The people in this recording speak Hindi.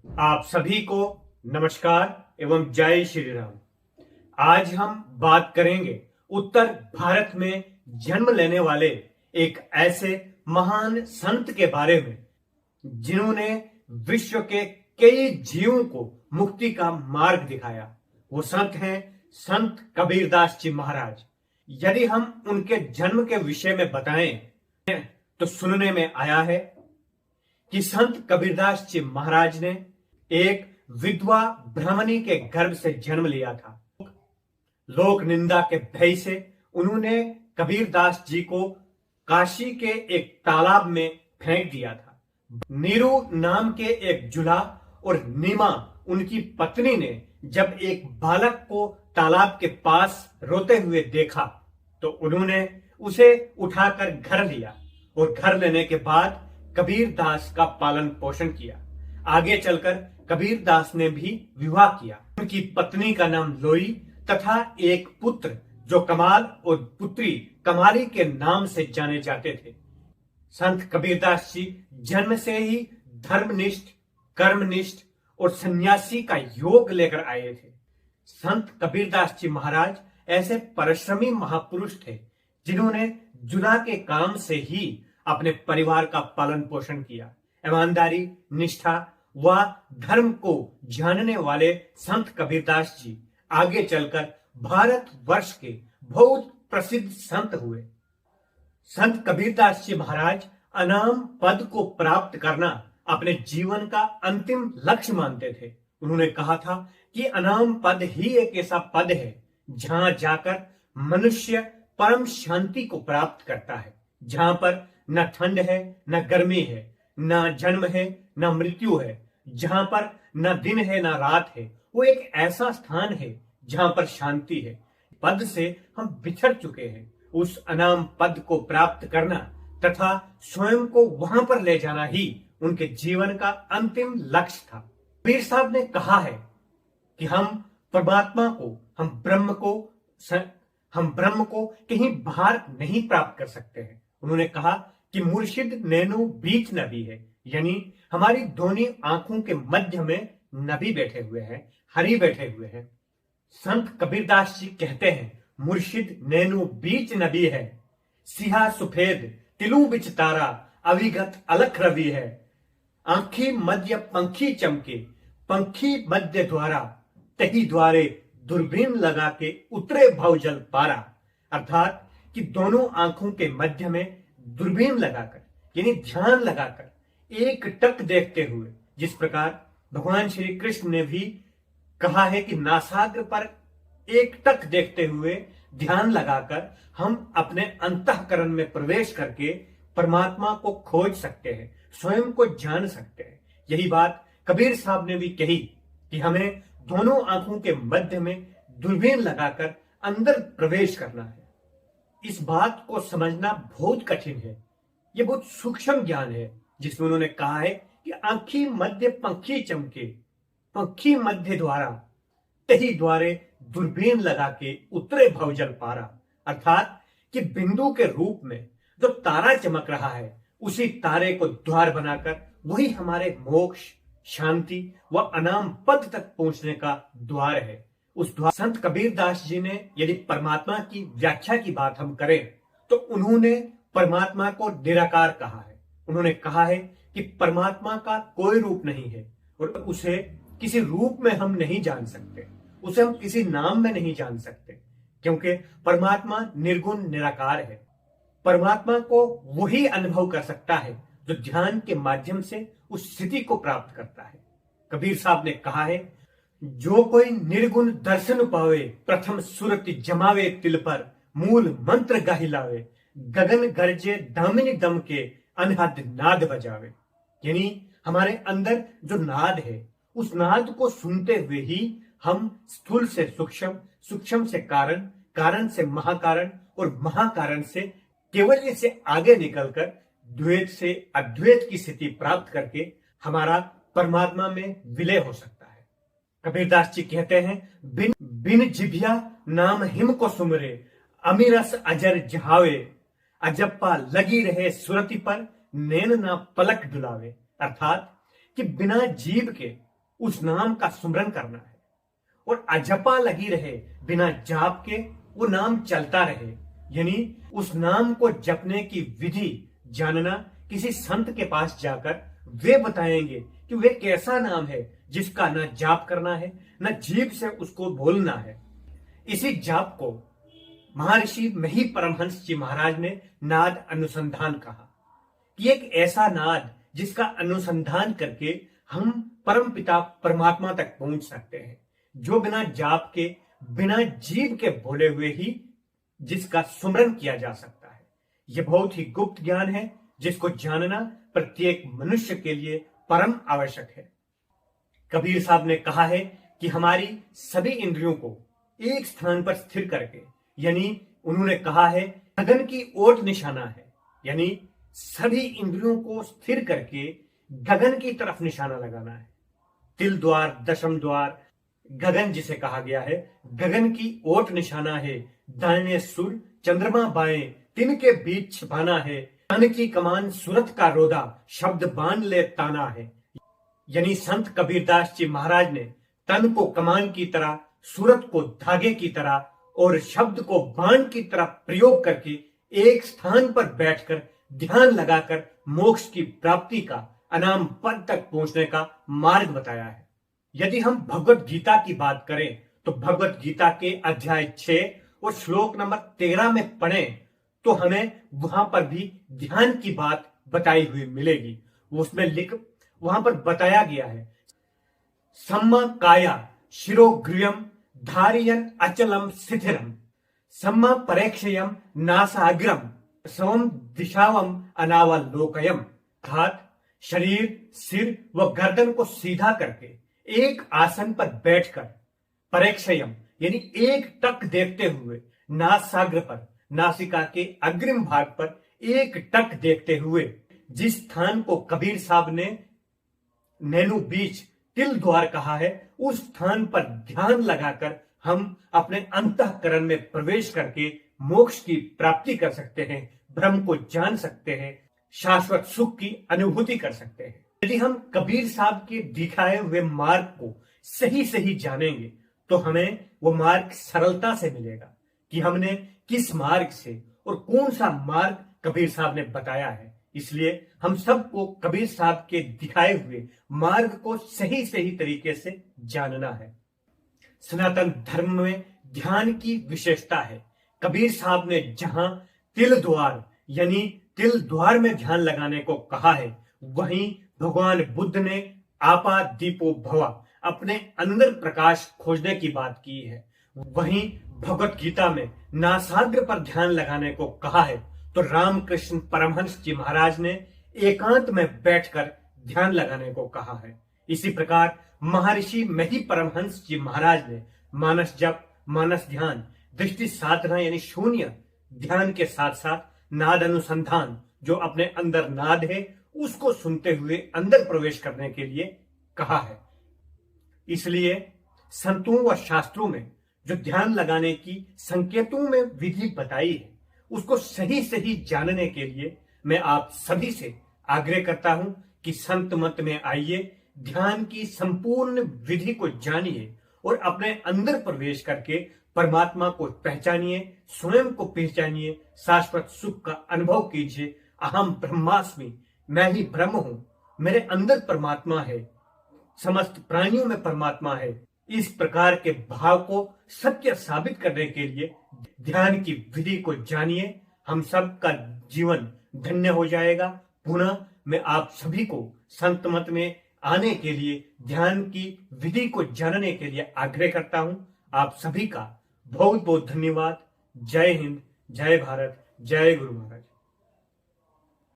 आप सभी को नमस्कार एवं जय श्री राम। आज हम बात करेंगे उत्तर भारत में जन्म लेने वाले एक ऐसे महान संत के बारे में जिन्होंने विश्व के कई जीवों को मुक्ति का मार्ग दिखाया। वो संत हैं संत कबीरदास जी महाराज। यदि हम उनके जन्म के विषय में बताएं तो सुनने में आया है कि संत कबीरदास जी महाराज ने एक विधवा ब्राह्मणी के गर्भ से जन्म लिया था। लोक निंदा के भय से उन्होंने कबीरदास जी को काशी के एक तालाब में फेंक दिया था। नीरू नाम के एक जुला और नीमा उनकी पत्नी ने जब एक बालक को तालाब के पास रोते हुए देखा तो उन्होंने उसे उठाकर घर लिया और घर लेने के बाद कबीरदास का पालन पोषण किया। आगे चलकर कबीरदास ने भी विवाह किया। उनकी पत्नी का नाम लोई तथा एक पुत्र जो कमाल और पुत्री कमाली के नाम से जाने जाते थे। संत कबीरदास जी जन्म से ही धर्मनिष्ठ, कर्मनिष्ठ और सन्यासी का योग लेकर आए थे। संत कबीरदास जी महाराज ऐसे परिश्रमी महापुरुष थे जिन्होंने जुला के काम से ही अपने परिवार का पालन पोषण किया। ईमानदारी, निष्ठा व धर्म को जानने वाले संत कबीरदास जी आगे चलकर भारत वर्ष के बहुत प्रसिद्ध संत हुए। संत कबीरदास जी महाराज अनाम पद को प्राप्त करना अपने जीवन का अंतिम लक्ष्य मानते थे। उन्होंने कहा था कि अनाम पद ही एक ऐसा पद है जहां जाकर मनुष्य परम शांति को प्राप्त करता है, जहां पर न ठंड है न गर्मी है, न जन्म है न मृत्यु है, जहां पर न दिन है न रात है। वो एक ऐसा स्थान है जहां पर शांति है। पद से हम बिछड़ चुके हैं। उस अनाम पद को प्राप्त करना तथा स्वयं को वहां पर ले जाना ही उनके जीवन का अंतिम लक्ष्य था। कबीर साहब ने कहा है कि हम परमात्मा को, हम ब्रह्म को कहीं बाहर नहीं प्राप्त कर सकते हैं। उन्होंने कहा कि मुर्शिद नैनो बीच नबी है, यानी हमारी दोनों आंखों के मध्य में नबी बैठे हुए हैं, हरि बैठे हुए हैं। संत कबीरदास जी कहते हैं मुर्शिद नैनो बीच नबी है, सिहा सुफेद तिलू बिच तारा, अविगत अलख रवि है। आंखी मध्य पंखी चमके, पंखी मध्य द्वारा, तही द्वारे दूरबीन लगा के उतरे भवजल पारा। अर्थात कि दोनों आंखों के मध्य में दूरबीन लगाकर यानी ध्यान लगाकर एक टक देखते हुए, जिस प्रकार भगवान श्री कृष्ण ने भी कहा है कि नासाग्र पर एक टक देखते हुए ध्यान लगाकर हम अपने अंतःकरण में प्रवेश करके परमात्मा को खोज सकते हैं, स्वयं को जान सकते हैं। यही बात कबीर साहब ने भी कही कि हमें दोनों आंखों के मध्य में दूरबीन लगाकर अंदर प्रवेश करना है। इस बात को समझना बहुत कठिन है। ये बहुत सूक्ष्म ज्ञान है जिसमें उन्होंने कहा है कि आंखी मध्य पंखी चमके, पंखी मध्य द्वारा, तही द्वारे दूरबीन लगा के उतरे भवजल पारा। अर्थात कि बिंदु के रूप में जो तारा चमक रहा है उसी तारे को द्वार बनाकर वही हमारे मोक्ष, शांति व अनाम पद तक पहुंचने का द्वार है। उस द्वार संत कबीरदास जी ने यदि परमात्मा की व्याख्या की बात हम करें तो उन्होंने परमात्मा को निराकार कहा है। उन्होंने कहा है कि परमात्मा का कोई रूप नहीं है और उसे किसी रूप में हम नहीं जान सकते, उसे हम किसी नाम में नहीं जान सकते, क्योंकि परमात्मा निर्गुण निराकार है। परमात्मा को वही अनुभव कर सकता है जो ध्यान के माध्यम से उस स्थिति को प्राप्त करता है। कबीर साहब ने कहा है, जो कोई निर्गुण दर्शन पावे, प्रथम सुरति जमावे तिल पर, मूल मंत्र गाहिलावे, गगन गरजे दामिनी दम के, अनहद नाद बजावे। यानी हमारे अंदर जो नाद है उस नाद को सुनते हुए ही हम स्थूल से सूक्ष्म, सूक्ष्म से कारण, कारण से महाकारण और महाकारण से केवल्य से आगे निकलकर द्वैत से अद्वैत की स्थिति प्राप्त करके हमारा परमात्मा में विलय हो सकता है। कबीरदास जी कहते हैं, बिन जिभिया नाम हिम को सुमरे, अमीरस अजर जहावे, अजप्पा लगी रहे सुरति पर, नैन ना पलक डुलावे। अर्थात कि बिना जीव के उस नाम का सुमरन करना है और अजपा लगी रहे बिना जाप के वो नाम चलता रहे, यानी उस नाम को जपने की विधि जानना। किसी संत के पास जाकर वे बताएंगे कि वे कैसा नाम है जिसका न जाप करना है न जीभ से उसको बोलना है। इसी जाप को महर्षि मही परमहंस जी महाराज ने नाद अनुसंधान कहा कि एक ऐसा नाद जिसका अनुसंधान करके हम परमपिता परमात्मा तक पहुंच सकते हैं, जो बिना जाप के बिना जीव के बोले हुए ही जिसका सुमरन किया जा सकता है। यह बहुत ही गुप्त ज्ञान है जिसको जानना प्रत्येक मनुष्य के लिए परम आवश्यक है। कबीर साहब ने कहा है कि हमारी सभी इंद्रियों को एक स्थान पर स्थिर करके, यानी उन्होंने कहा है गगन की ओट निशाना है, यानी सभी इंद्रियों को स्थिर करके गगन की तरफ निशाना लगाना है। तिल द्वार, दशम द्वार, गगन जिसे कहा गया है, गगन की ओट निशाना है। दाहिने सुर, चंद्रमा बाएं, तिनके बीच छिपाना है। तन की कमान सूरत का रोदा, शब्द बांध ले ताना है। यानी संत कबीरदास जी महाराज ने तन को कमान की तरह, सूरत को धागे की तरह और शब्द को बाण की तरह प्रयोग करके एक स्थान पर बैठकर ध्यान लगाकर मोक्ष की प्राप्ति का, अनाम पद तक पहुंचने का मार्ग बताया है। यदि हम भगवत गीता की बात करें तो भगवत गीता के अध्याय 6 और श्लोक नंबर 13 में पढ़ें तो हमें वहां पर भी ध्यान की बात बताई हुई मिलेगी। वहां पर बताया गया है, सम्मा काया शिरोग्रीयम धारियन अचलम स्थिरम, सम्मा परेक्षयम नासाग्रम स्वम दिशावम अनावलोकयम। अर्थात शरीर, सिर व गर्दन को सीधा करके एक आसन पर बैठकर, परेक्षयम यानी एक टक देखते हुए, नासाग्र पर, नासिका के अग्रिम भाग पर एक टक देखते हुए, जिस स्थान को कबीर साहब ने नैनु बीच तिल द्वार कहा है, उस स्थान पर ध्यान लगाकर हम अपने अंतःकरण में प्रवेश करके मोक्ष की प्राप्ति कर सकते हैं, ब्रह्म को जान सकते हैं, शाश्वत सुख की अनुभूति कर सकते हैं। यदि हम कबीर साहब के दिखाए हुए मार्ग को सही सही जानेंगे तो हमें वो मार्ग सरलता से मिलेगा कि हमने किस मार्ग से और कौन सा मार्ग कबीर साहब ने बताया है। इसलिए हम सबको कबीर साहब के दिखाए हुए मार्ग को सही सही तरीके से जानना है। सनातन धर्म में ध्यान की विशेषता है। कबीर साहब ने जहां तिल द्वार यानी तिल द्वार में ध्यान लगाने को कहा है, वहीं भगवान बुद्ध ने आपा दीपो भवा अपने अंदर प्रकाश खोजने की बात की है। वहीं भगवत गीता में नासाग्र पर ध्यान लगाने को कहा है, तो रामकृष्ण परमहंस जी महाराज ने एकांत में बैठकर ध्यान लगाने को कहा है। इसी प्रकार महर्षि मही परमहंस जी महाराज ने मानस जप, मानस ध्यान, दृष्टि साधना यानी शून्य ध्यान के साथ साथ नाद अनुसंधान, जो अपने अंदर नाद है उसको सुनते हुए अंदर प्रवेश करने के लिए कहा है। इसलिए संतों व शास्त्रों में जो ध्यान लगाने की संकेतों में विधि बताई है, उसको सही सही जानने के लिए मैं आप सभी से आग्रह करता हूं कि संत मत में आइए, ध्यान की संपूर्ण विधि को जानिए और अपने अंदर प्रवेश करके परमात्मा को पहचानिए, स्वयं को पहचानिए, शाश्वत सुख का अनुभव कीजिए। अहम ब्रह्मास्मि, मैं ही ब्रह्म हूं, मेरे अंदर परमात्मा है, समस्त प्राणियों में परमात्मा है। इस प्रकार के भाव को सत्य साबित करने के लिए ध्यान की विधि को जानिए, हम सब का जीवन धन्य हो जाएगा। पुनः मैं आप सभी को संत मत में आने के लिए, ध्यान की विधि को जानने के लिए आग्रह करता हूं। आप सभी का बहुत बहुत धन्यवाद। जय हिंद, जय भारत, जय गुरु महाराज।